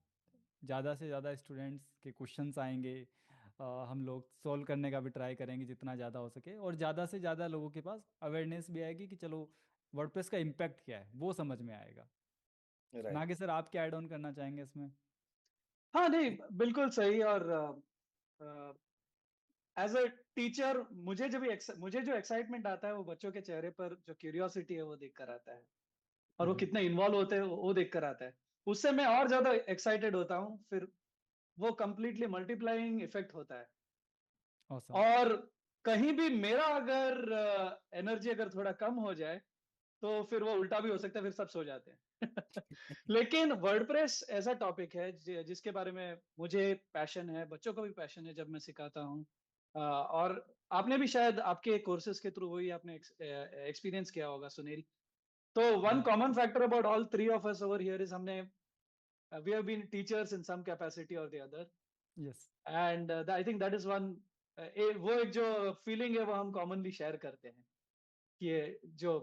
ज़्यादा से ज़्यादा स्टूडेंट्स के क्वेश्चंस आएंगे, हम लोग सॉल्व करने का भी ट्राई करेंगे जितना ज़्यादा हो सके, और ज़्यादा से ज़्यादा लोगों के पास अवेयरनेस भी आएगी कि चलो वर्डप्रेस का इम्पैक्ट क्या है वो समझ में आएगा। राइट। नागे सर, आप क्या ऐड ऑन करना चाहेंगे इसमें? हाँ नहीं, बिल्कुल सही। और एज अ टीचर मुझे जो एक्साइटमेंट आता है वो बच्चों के चेहरे पर जो क्यूरियोसिटी है वो देखकर आता है, और वो कितने इन्वॉल्व होते हैं वो देखकर आता है। उससे मैं और ज्यादा एक्साइटेड होता हूँ, फिर वो कंप्लीटली मल्टीप्लाइंग इफेक्ट होता है। ऑसम। और कहीं भी मेरा अगर एनर्जी अगर थोड़ा कम हो जाए तो फिर वो उल्टा भी हो सकता है, फिर सब सो जाते हैं। लेकिन वर्डप्रेस ऐसा टॉपिक है जिसके बारे में मुझे पैशन है, बच्चों को भी पैशन है जब मैं सिखाता हूँ। और आपने भी शायद आपके कोर्सेज के थ्रू वही आपने एक्सपीरियंस किया होगा सुनेरी। तो one common factor about all three of us over here is हमने we have been teachers in some capacity और the other. Yes. And I think that is one, वो एक जो फीलिंग है वो हम कॉमनली शेयर करते हैं, कि ये जो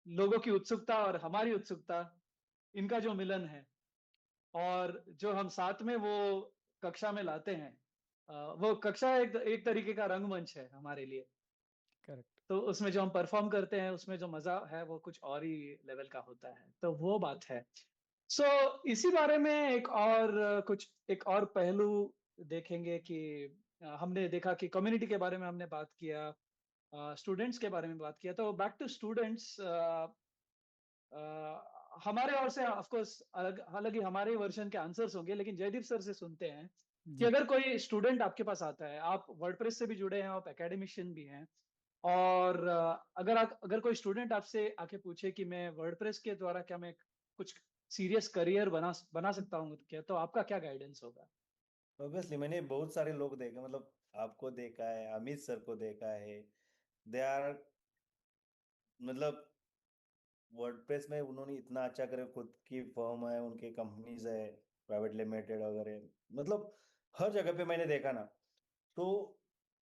लोगों की उत्सुकता और हमारी उत्सुकता, इनका जो मिलन है, और जो हम साथ में वो कक्षा में लाते हैं, वो कक्षा एक एक तरीके का रंगमंच है हमारे लिए। करेक्ट। तो उसमें जो हम परफॉर्म करते हैं उसमें जो मजा है वो कुछ और ही लेवल का होता है, तो वो बात है। सो इसी बारे में एक और पहलू देखेंगे कि हमने देखा कि कम्युनिटी के बारे में हमने बात किया, स्टूडेंट्स के बारे में बात किया। तो बैक टू स्टूडेंट्स, हमारे ओर से ऑफ कोर्स हालांकि हमारे वर्जन के आंसर्स होंगे, लेकिन जयदीप सर से सुनते हैं कि जी। अगर कोई स्टूडेंट आपके पास आता है, आप वर्डप्रेस से भी जुड़े हैं, आप एकेडमिशियन भी हैं, और अगर कोई स्टूडेंट आपसे आके पूछे कि मैं वर्डप्रेस के द्वारा क्या मैं कुछ सीरियस करियर बना बना सकता हूँ क्या, तो आपका क्या गाइडेंस होगा? ऑब्वियसली मैंने बहुत सारे लोग देखे, मतलब आपको देखा है, अमित सर को देखा है। दे आर, मतलब वर्डप्रेस में उन्होंने इतना अच्छा करे, खुद की फर्म है, उनके कंपनीज है, प्राइवेट लिमिटेड वगैरह, मतलब हर जगह पे मैंने देखा ना। तो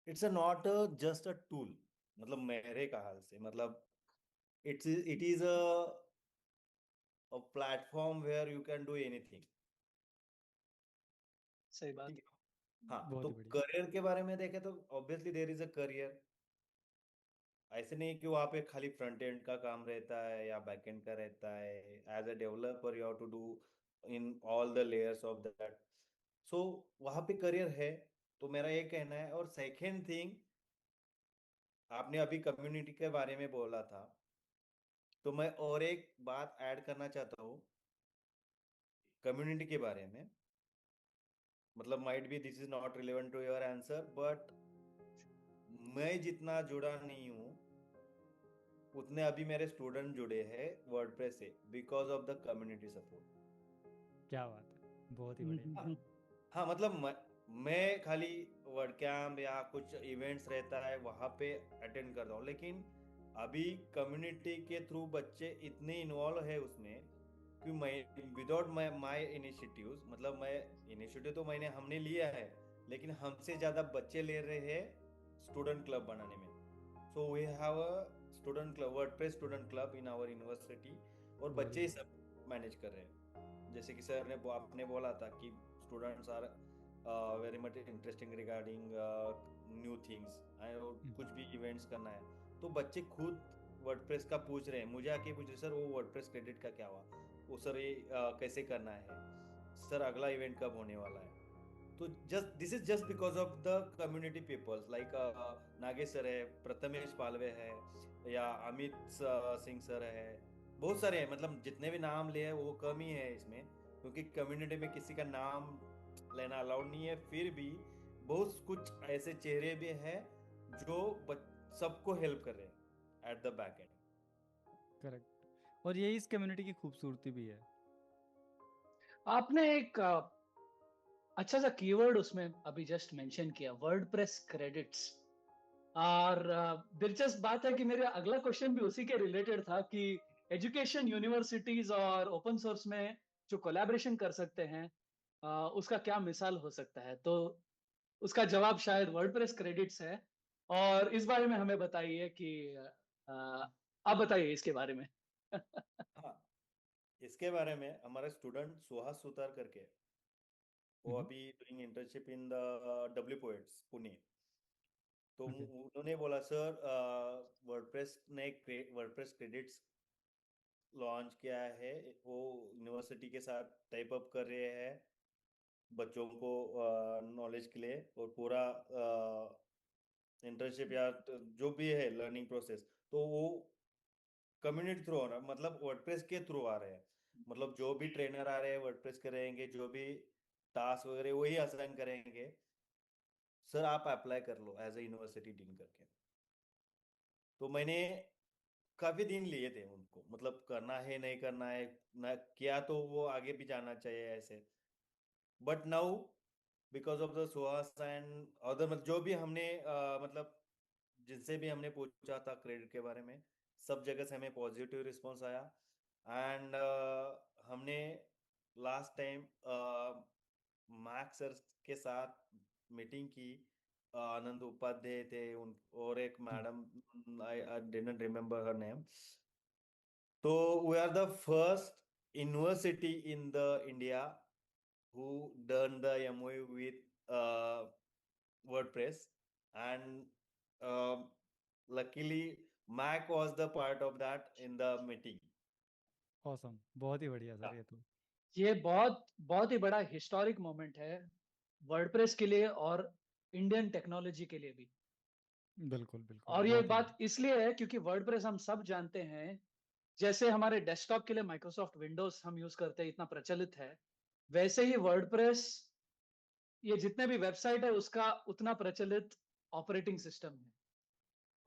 it's a not just a tool, मतलब मेरे ख्याल से, मतलब it is a platform where you can do anything. सही बात। ठीक है। हाँ, तो बहुत ही बढ़िया। करियर के बारे में देखें तो obviously there is a career. ऐसे नहीं कि वहाँ पे खाली फ्रंट एंड का काम रहता है या बैक एंड का रहता है। As a developer you have to do in all the layers of that. So वहाँ पे करियर है। तो मेरा ये कहना है। और सेकेंड थिंग, आपने अभी कम्युनिटी के बारे में बोला था, तो मैं और एक बात ऐड करना चाहता हूँ कम्युनिटी के बारे में। मतलब might be this is not relevant to your answer, but मैं जितना जुड़ा नहीं हूँ उतने अभी मेरे स्टूडेंट जुड़े हैं वर्डप्रेस से, because of the community support. क्या बात है, बहुत ही बढ़िया। हाँ, हाँ मतलब मैं खाली वर्ड कैंप या कुछ इवेंट्स रहता है वहां पे अटेंड करता हूँ, लेकिन अभी कम्युनिटी के थ्रू बच्चे इतने इन्वॉल्व है उसमें कि मैं विदाउट माय इनिशिएटिव्स, मतलब मैं इनिशिएटिव तो हमने लिया है, लेकिन हमसे ज्यादा बच्चे ले रहे हैं स्टूडेंट क्लब बनाने में। So we have a student club, WordPress student club in our university, और बहुत बच्चे ही ही सब मैनेज कर रहे हैं। जैसे कि सर ने आपने बोला था कि students are very much interesting regarding new things, कुछ भी इवेंट्स करना है तो बच्चे खुद वर्डप्रेस का पूछ रहे हैं, मुझे आके पूछ रहे सर वो वर्डप्रेस क्रेडिट का क्या हुआ, वो सर ये कैसे करना है, सर अगला इवेंट कब होने वाला है। तो just this is just because of the community peoples like Nagesh sir है, प्रथमेश पालवे है, या अमित सिंह सर है, बहुत सारे हैं, मतलब जितने भी नाम लिए हैं वो कम ही है इसमें, क्योंकि कम्युनिटी में किसी का नाम लेना अलाउड नहीं है। फिर भी बहुत कुछ ऐसे चेहरे भी हैं जो सबको हेल्प कर रहे हैं at the back and. Correct, और यही इस कम्युनिटी की खूबसूरती भी है। आपने एक अच्छा सा कीवर्ड उसमें अभी जस्ट मेंशन किया, वर्डप्रेस क्रेडिट्स। और दिलचस्प बात है कि मेरा अगला क्वेश्चन भी उसी के रिलेटेड था कि एजुकेशन यूनिवर्सिटीज और ओपन सोर्स में जो कोलैबोरेशन कर सकते हैं, उसका क्या मिसाल हो सकता है। तो उसका जवाब शायद वर्डप्रेस क्रेडिट्स है। और इस बारे में हमें बताइए कि अ, आप बताइए इसके बारे में। हाँ, इसके बारे में हमारे स्टूडेंट सुहास सुतार करके, वो हम्म। अभी doing internship in the W poets Pune. तो ओके। उन्होंने बोला सर वर्डप्रेस ने वर्डप्रेस क्रेडिट्स लॉन्च किया है, वो यूनिवर्सिटी के साथ टाइप अप कर रहे हैं बच्चों को नॉलेज के लिए, और पूरा इंटर्नशिप या जो भी है लर्निंग प्रोसेस, तो वो कम्युनिटी थ्रू हो रहा है, मतलब वर्डप्रेस के थ्रू आ रहे हैं। मतलब जो भी ट्रेनर आ रहे हैं वर्डप्रेस करेंगे, जो भी टास्क वगैरह वही असाइन करेंगे, सर आप अप्लाई कर लो एज ए यूनिवर्सिटी डीन करके। तो मैंने काफी दिन लिए थे उनको, मतलब करना है नहीं करना है ना, किया तो वो आगे भी जाना चाहिए ऐसे। But now because of the Suhas and other, मतलब जो भी हमने मतलब जिनसे भी हमने पूछा था क्रेडिट के बारे में, सब जगह से हमें पॉजिटिव रिस्पॉन्स आया। एंड हमने लास्ट टाइम मैक्स सर के साथ मीटिंग की, आनंद उपाध्याय थे उन, और एक madam, I didn't remember her name. तो we are the first university in the India who done the MOU with WordPress, and luckily Mac was the part of that in the meeting. Awesome, बहुत ही बढ़िया Yeah. Sir ये तो। ये बहुत बहुत ही बड़ा historic moment है वर्डप्रेस के लिए और इंडियन टेक्नोलॉजी के लिए भी। बिल्कुल बिल्कुल, और ये बहुत ही बात इसलिए है क्योंकि वर्डप्रेस हम सब जानते हैं, जैसे हमारे डेस्कटॉप के लिए माइक्रोसॉफ्ट विंडोज हम यूज करते हैं, इतना प्रचलित है, वैसे ही वर्डप्रेस ये जितने भी वेबसाइट है उसका उतना प्रचलित ऑपरेटिंग सिस्टम है।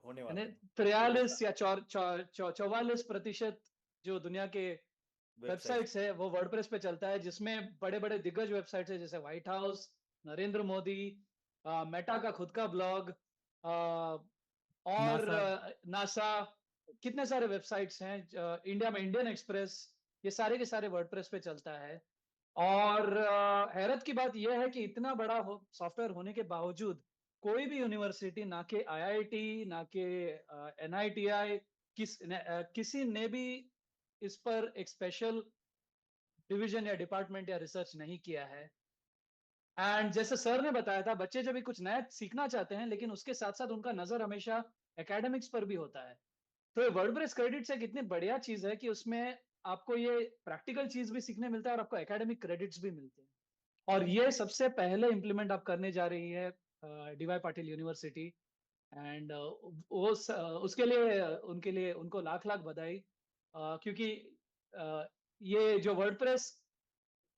होने यानी वाला है। वो 43 या 44% जो दुनिया के वेबसाइट्स। वेबसाइट्स है वो वर्डप्रेस पे चलता है, जिसमें बड़े बड़े दिग्गज वेबसाइट्स है जैसे white house, Narendra Modi, Meta का खुद का ब्लॉग, और नासा। नासा, कितने सारे वेबसाइट्स हैं, इंडिया में इंडियन एक्सप्रेस, ये सारे के सारे वर्डप्रेस पे चलता है। और हैरत की बात यह है कि इतना बड़ा सॉफ्टवेयर होने के बावजूद कोई भी यूनिवर्सिटी, ना के आईआईटी, ना के एनआईटीआई, किसी ने भी इस पर एक स्पेशल डिवीजन या डिपार्टमेंट या रिसर्च नहीं किया है। एंड जैसे सर ने बताया था, बच्चे जब भी कुछ नया सीखना चाहते हैं लेकिन उसके साथ साथ उनका नजर हमेशा एकेडमिक्स पर भी होता है। तो ये वर्डप्रेस क्रेडिट्स एक इतनी बढ़िया चीज है कि उसमें आपको ये प्रैक्टिकल चीज भी सीखने मिलता है और आपको एकेडमिक क्रेडिट्स भी मिलते हैं। और ये सबसे पहले इम्प्लीमेंट आप करने जा रही है डीवाई पाटिल यूनिवर्सिटी। एंड उसके लिए उनके लिए उनको लाख लाख बधाई, क्योंकि ये जो वर्डप्रेस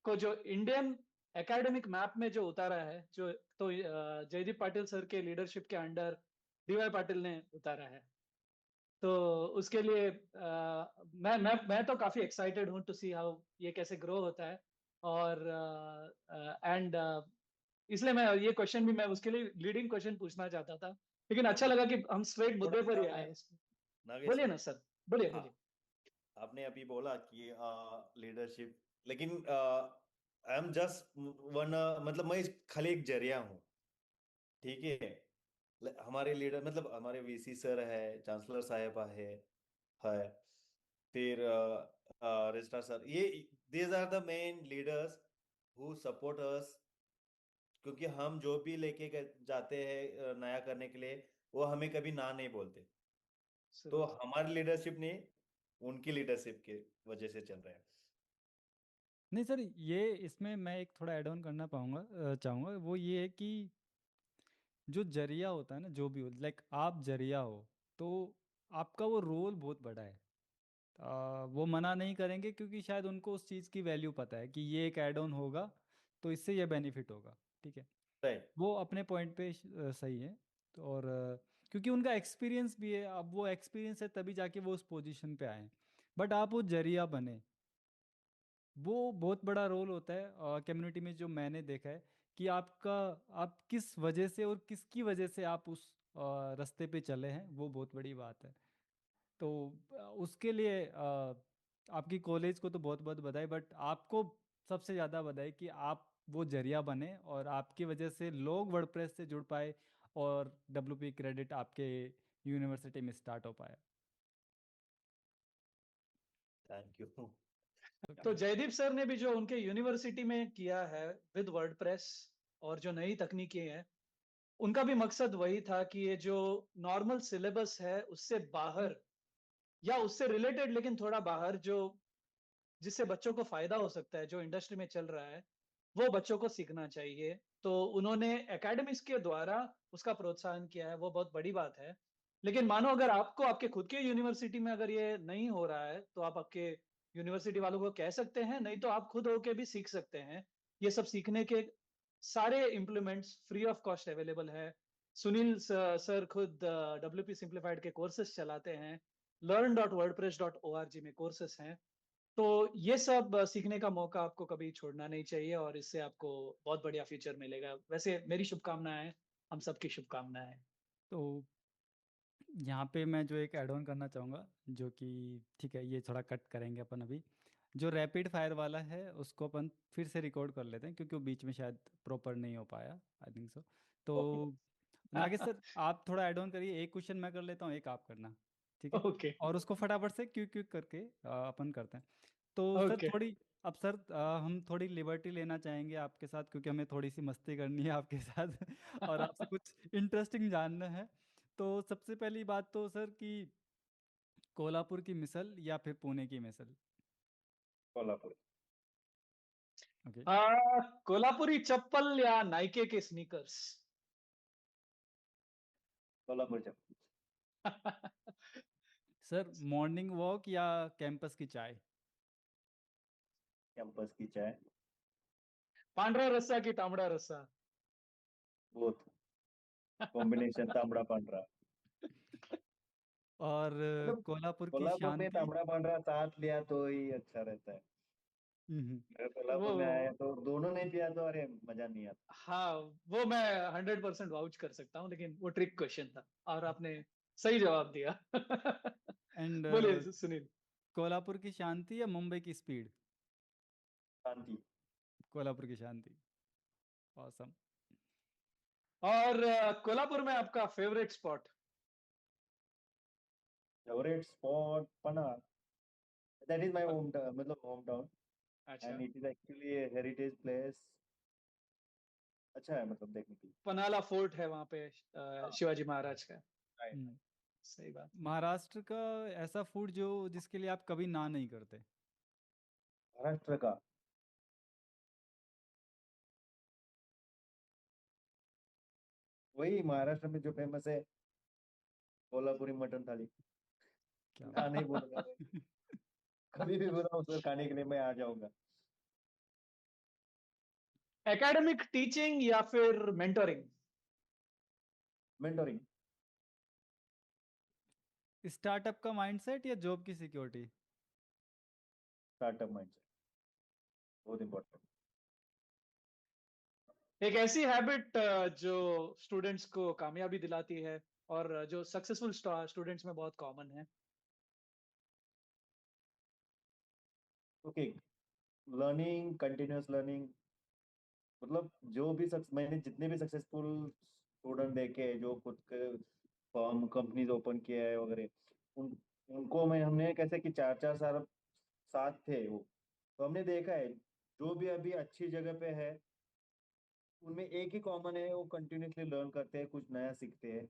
को जो इंडियन एकेडमिक मैप में जो उतारा है, जो तो जयदीप पाटिल सर के लीडरशिप के अंडर डीवाई पाटिल ने उतारा है। तो उसके लिए मैं तो काफी एक्साइटेड हूँ टू सी हाउ ये कैसे ग्रो होता है। और एंड इसलिए मैं ये क्वेश्चन भी मैं उसके लिए लीडिंग क्वेश्चन पूछना चाहता था, लेकिन अच्छा लगा कि हम स्ट्रेट मुद्दे पर ही थोड़ा आए। नागेश बोलिए सर, ना सर, बोलिए हाँ, बोलिए। आपने अभी बोला कि लीडरशिप, लेकिन आई एम जस्ट वन, मतलब मैं खाली एक जरिया हूँ, ठीक है। हमारे लीडर मतलब हमारे वीसी सर है, चांसलर साहिबा है, फिर रजिस्ट्रार सर, ये these are the main leaders who support us, क्योंकि हम जो भी लेके जाते हैं नया करने के लिए, वो हमें कभी ना नहीं बोलते। तो हमारी लीडरशिप ने उनकी लीडरशिप के वजह से चल रहा है। नहीं सर, ये इसमें मैं एक थोड़ा ऐड ऑन करना चाहूँगा, वो ये है कि जो जरिया होता है ना, जो भी हो, लाइक आप जरिया हो, तो आपका वो रोल बहुत बड़ा है। वो मना नहीं करेंगे क्योंकि शायद उनको उस चीज़ की वैल्यू पता है कि ये एक ऐड ऑन होगा तो इससे ये बेनिफिट होगा, ठीक है। राइट। वो अपने पॉइंट पे सही है। तो और क्योंकि उनका एक्सपीरियंस भी है, अब वो एक्सपीरियंस है तभी जाके वो उस पोजीशन पे आए। बट आप वो जरिया बने, वो बहुत बड़ा रोल होता है कम्युनिटी में, जो मैंने देखा है कि आप किस वजह से और किसकी वजह से आप उस रास्ते पे चले हैं, वो बहुत बड़ी बात है। तो उसके लिए आपकी कॉलेज को तो बहुत बहुत बधाई, बट आपको सबसे ज़्यादा बधाई कि आप वो जरिया बने और आपकी वजह से लोग वर्डप्रेस से जुड़ पाए और डब्ल्यूपी क्रेडिट आपके यूनिवर्सिटी में स्टार्ट हो पाया। Thank you. तो जयदीप सर ने भी जो उनके यूनिवर्सिटी में किया है विद वर्डप्रेस और जो नई तकनीकें हैं, उनका भी मकसद वही था कि ये जो नॉर्मल सिलेबस है उससे बाहर या उससे रिलेटेड लेकिन थोड़ा बाहर, जो जिससे बच्चों को फायदा हो सकता है, जो इंडस्ट्री में चल रहा है, वो बच्चों को सीखना चाहिए। तो उन्होंने एकेडमिक्स के द्वारा उसका प्रोत्साहन किया है, वो बहुत बड़ी बात है। लेकिन मानो अगर आपको आपके खुद के यूनिवर्सिटी में अगर ये नहीं हो रहा है, तो आप आपके यूनिवर्सिटी वालों को कह सकते हैं, नहीं तो आप खुद होके भी सीख सकते हैं। ये सब सीखने के सारे implements free of cost available है। सुनील सर खुद डब्ल्यूपी सिंप्लीफाइड के कोर्सेज चलाते हैं। learn.wordpress.org में कोर्सेस हैं। तो ये सब सीखने का मौका आपको कभी छोड़ना नहीं चाहिए और इससे आपको बहुत बढ़िया फ्यूचर मिलेगा। वैसे मेरी शुभकामनाएं, हम सबकी शुभकामनाएं। तो यहाँ पे मैं जो एक ऐड ऑन करना चाहूँगा, जो कि ठीक है, ये थोड़ा कट करेंगे अपन अभी, जो रैपिड फायर वाला है उसको अपन फिर से रिकॉर्ड कर लेते हैं क्योंकि वो बीच में शायद प्रॉपर नहीं हो पाया, आई थिंक सो। ओके। तो नागेश सर, आप थोड़ा ऐड ऑन करिए, एक क्वेश्चन मैं कर लेता हूँ, एक आप करना, ठीक है। ओके और उसको फटाफट से क्विक क्विक करके अपन करते हैं। तो सर ओके। थोड़ी, अब सर हम थोड़ी लिबर्टी लेना चाहेंगे आपके साथ क्योंकि हमें थोड़ी सी मस्ती करनी है आपके साथ और आपसे कुछ इंटरेस्टिंग जानना है। तो सबसे पहली बात तो सर कि कोल्हापुर की मिसल या फिर पुणे की मिसल? कोल्हापुर। ओके। कोल्हापुरी चप्पल या नाइके के स्नीकर्स? कोल्हापुर जब। सर मॉर्निंग वॉक या कैंपस की चाय? कैंपस की चाय। पांढरा रस्सा की तांबडा रस्सा? बोथ। कॉम्बिनेशन तांबड़ा पांढरा। और मतलब कोल्हापुर की कोल्हापुर में शांति? तांबड़ा पांढरा साथ लिया तो ही अच्छा रहता है। हम्म। अगर वो कोल्हापुर में आया तो दोनों नहीं पिया तो अरे मजा नहीं आता। हाँ, वो मैं 100% वाउच कर सकता हूँ, लेकिन वो ट्रिक क्वेश्चन था और आपने सही जवाब दिया। एंड बोलिए सुनील। कोल्हापुर की शांति या मुंबई की स्पीड? शांति। कोल्हापुर की शांति। ऑसम। और कोल्हापुर में आपका favourite spot? Favourite spot Panhal. That is my home, मतलब होम टाउन, अच्छा, and it is actually A heritage place. अच्छा है मतलब देखने के लिए। पनाला फोर्ट है वहां पे, हाँ। शिवाजी महाराज का। राइट। सही बात। महाराष्ट्र का ऐसा फूड जो जिसके लिए आप कभी ना नहीं करते? महाराष्ट्र का वही महाराष्ट्र में जो फेमस है, कोल्हापुरी मटन थाली। क्या ना नहीं बात। बोलूंगा मैं। कभी भी बुलाओ सर खाने के लिए मैं आ जाऊंगा। एकेडमिक टीचिंग या फिर मेंटोरिंग? मेंटोरिंग। स्टार्टअप का माइंडसेट या जॉब की सिक्योरिटी? स्टार्टअप माइंडसेट बहुत इंपॉर्टेंट। एक ऐसी हैबिट जो स्टूडेंट्स को कामयाबी दिलाती है और जो सक्सेसफुल स्टूडेंट्स में बहुत कॉमन है। Okay, learning, continuous learning. मतलब जो भी मैंने जितने भी सक्सेसफुल स्टूडेंट देखे हैं जो खुद के फर्म कंपनीज ओपन किया है वगैरह, उन उनको हमने कैसे कि 4-4 साल साथ थे वो, तो हमने देखा है जो भी अभी अच्छी जगह पे है उनमें एक ही कॉमन है, वो कंटिन्यूअसली लर्न करते हैं, कुछ नया सीखते हैं।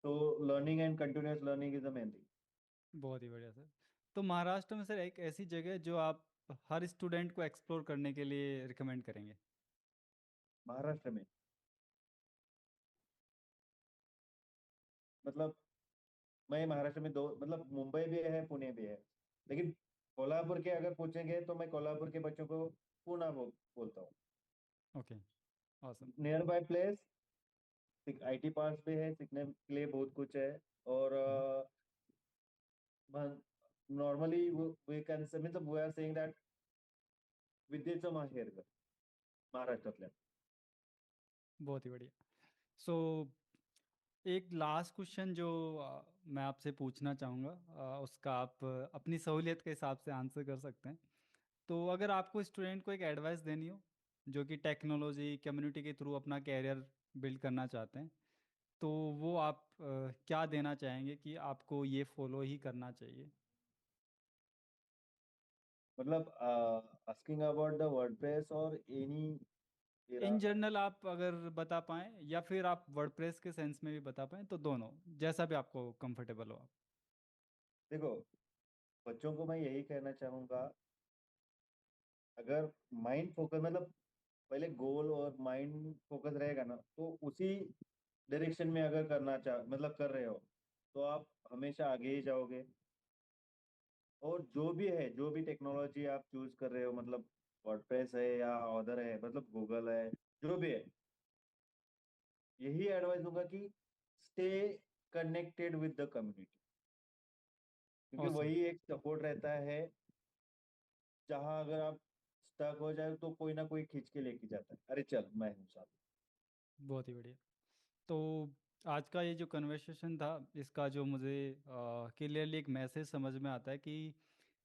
तो learning and continuous learning is the main thing. बहुत ही बढ़िया सर। तो महाराष्ट्र में सर एक ऐसी जगह है जो आप हर स्टूडेंट को एक्सप्लोर करने के लिए रिकमेंड करेंगे? महाराष्ट्र में मतलब मैं महाराष्ट्र में दो मतलब मुंबई भी है पुणे भी है, लेकिन कोल्हापुर के अगर पूछेंगे तो मैं कोल्हापुर के बच्चों को पुणे बोलता हूँ। Okay, awesome. Near by place, IT park भी है, सीखने के लिए बहुत कुछ है। और नॉर्मली वी कैन से मतलब वी आर सेइंग दैट विद्येचं माहेर महाराष्ट्रातल्या। बहुत ही बढ़िया। सो एक लास्ट क्वेश्चन जो मैं आपसे पूछना चाहूँगा, उसका आप अपनी सहूलियत के हिसाब से आंसर कर सकते हैं। तो अगर आपको स्टूडेंट को एक एडवाइस देनी हो जो कि टेक्नोलॉजी कम्युनिटी के थ्रू अपना कैरियर बिल्ड करना चाहते हैं, तो वो आप क्या देना चाहेंगे कि आपको ये फॉलो ही करना चाहिए? मतलब आस्किंग अबाउट द वर्डप्रेस और एनी इन जनरल आप अगर बता पाएँ या फिर आप वर्डप्रेस के सेंस में भी बता पाएँ, तो दोनों, जैसा भी आपको कंफर्टेबल हो आप। देखो, बच्चों को मैं यही कहना चाहूंगा, अगर माइंड फोकस मतलब पहले गोल और माइंड फोकस रहेगा ना, तो उसी डायरेक्शन में अगर करना चाह मतलब कर रहे हो तो आप हमेशा आगे ही जाओगे। और जो भी है, जो भी टेक्नोलॉजी आप चूज कर रहे हो, मतलब वर्डप्रेस है या अदर है, मतलब गूगल है, जो भी है, यही एडवाइस दूंगा कि stay connected with the community, क्योंकि ऑसम। वही एक सपोर्ट रहता है। जहाँ अगर आप स्टक हो जाए तो कोई ना कोई खींच के लेके जाता है, अरे चल मैं हूँ साथ। बहुत ही बढ़िया। तो आज का ये जो कन्वर्सेशन था, इसका जो मुझे क्लियरली एक मैसेज समझ में आता है कि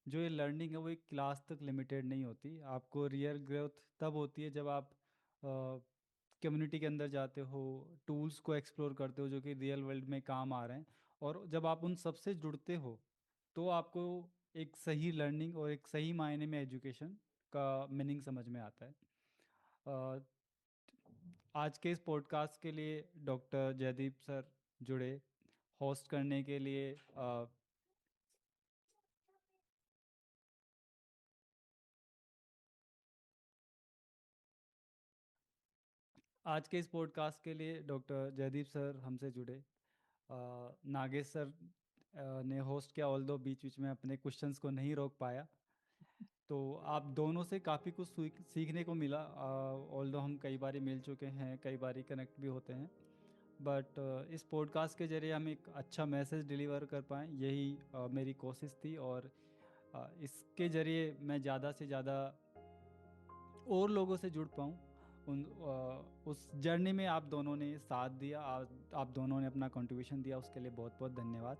जो ये लर्निंग है वो एक क्लास तक लिमिटेड नहीं होती। आपको रियल ग्रोथ तब होती है जब आप कम्युनिटी के अंदर जाते हो, टूल्स को एक्सप्लोर करते हो जो कि रियल वर्ल्ड में काम आ रहे हैं, और जब आप उन सब से जुड़ते हो तो आपको एक सही लर्निंग और एक सही मायने में एजुकेशन का मीनिंग समझ में आता है। अ, आज के इस पॉडकास्ट के लिए डॉक्टर जयदीप सर जुड़े होस्ट करने के लिए। आज के इस पॉडकास्ट के लिए डॉक्टर जयदीप सर हमसे जुड़े। नागेश सर ने होस्ट किया, ऑल दो बीच बीच में अपने क्वेश्चंस को नहीं रोक पाया। तो आप दोनों से काफ़ी कुछ सीखने को मिला। ऑल दो हम कई बार मिल चुके हैं, कई बार कनेक्ट भी होते हैं, बट इस पॉडकास्ट के ज़रिए हम एक अच्छा मैसेज डिलीवर कर पाएँ, यही मेरी कोशिश थी। और इसके ज़रिए मैं ज़्यादा से ज़्यादा और लोगों से जुड़ पाऊँ। उस जर्नी में आप दोनों ने साथ दिया, आप दोनों ने अपना कंट्रीब्यूशन दिया, उसके लिए बहुत बहुत धन्यवाद।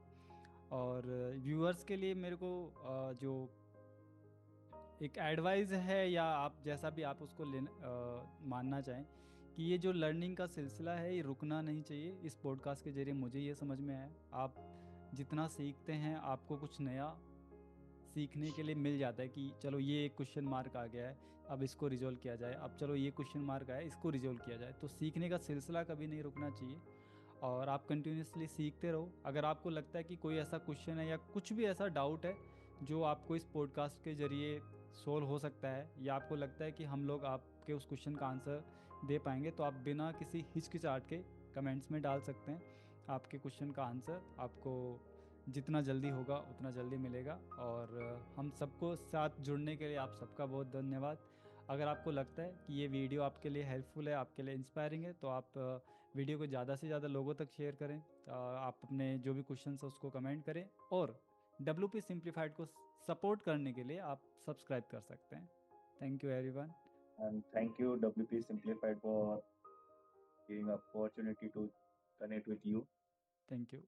और व्यूअर्स के लिए मेरे को जो एक एडवाइस है, या आप जैसा भी आप उसको मानना चाहें, कि ये जो लर्निंग का सिलसिला है ये रुकना नहीं चाहिए। इस पॉडकास्ट के ज़रिए मुझे ये समझ में आया, आप जितना सीखते हैं आपको कुछ नया सीखने के लिए मिल जाता है कि चलो ये एक क्वेश्चन मार्क आ गया है, अब इसको रिजोल्व किया जाए, अब चलो ये क्वेश्चन मार्क आया इसको रिजोल्व किया जाए। तो सीखने का सिलसिला कभी नहीं रुकना चाहिए और आप कंटिन्यूसली सीखते रहो। अगर आपको लगता है कि कोई ऐसा क्वेश्चन है या कुछ भी ऐसा डाउट है जो आपको इस पॉडकास्ट के ज़रिए सोल्व हो सकता है, या आपको लगता है कि हम लोग आपके उस क्वेश्चन का आंसर दे पाएंगे, तो आप बिना किसी हिचकिचाहट के कमेंट्स में डाल सकते हैं। आपके क्वेश्चन का आंसर आपको जितना जल्दी होगा उतना जल्दी मिलेगा। और हम सबको साथ जुड़ने के लिए आप सबका बहुत धन्यवाद। अगर आपको लगता है कि ये वीडियो आपके लिए हेल्पफुल है, आपके लिए इंस्पायरिंग है, तो आप वीडियो को ज़्यादा से ज़्यादा लोगों तक शेयर करें। आप अपने जो भी क्वेश्चंस है उसको कमेंट करें, और WP सिंप्लीफाइड को सपोर्ट करने के लिए आप सब्सक्राइब कर सकते हैं। Thank you everyone. And thank you, WP Simplified, for giving opportunity to connect with you. Thank you.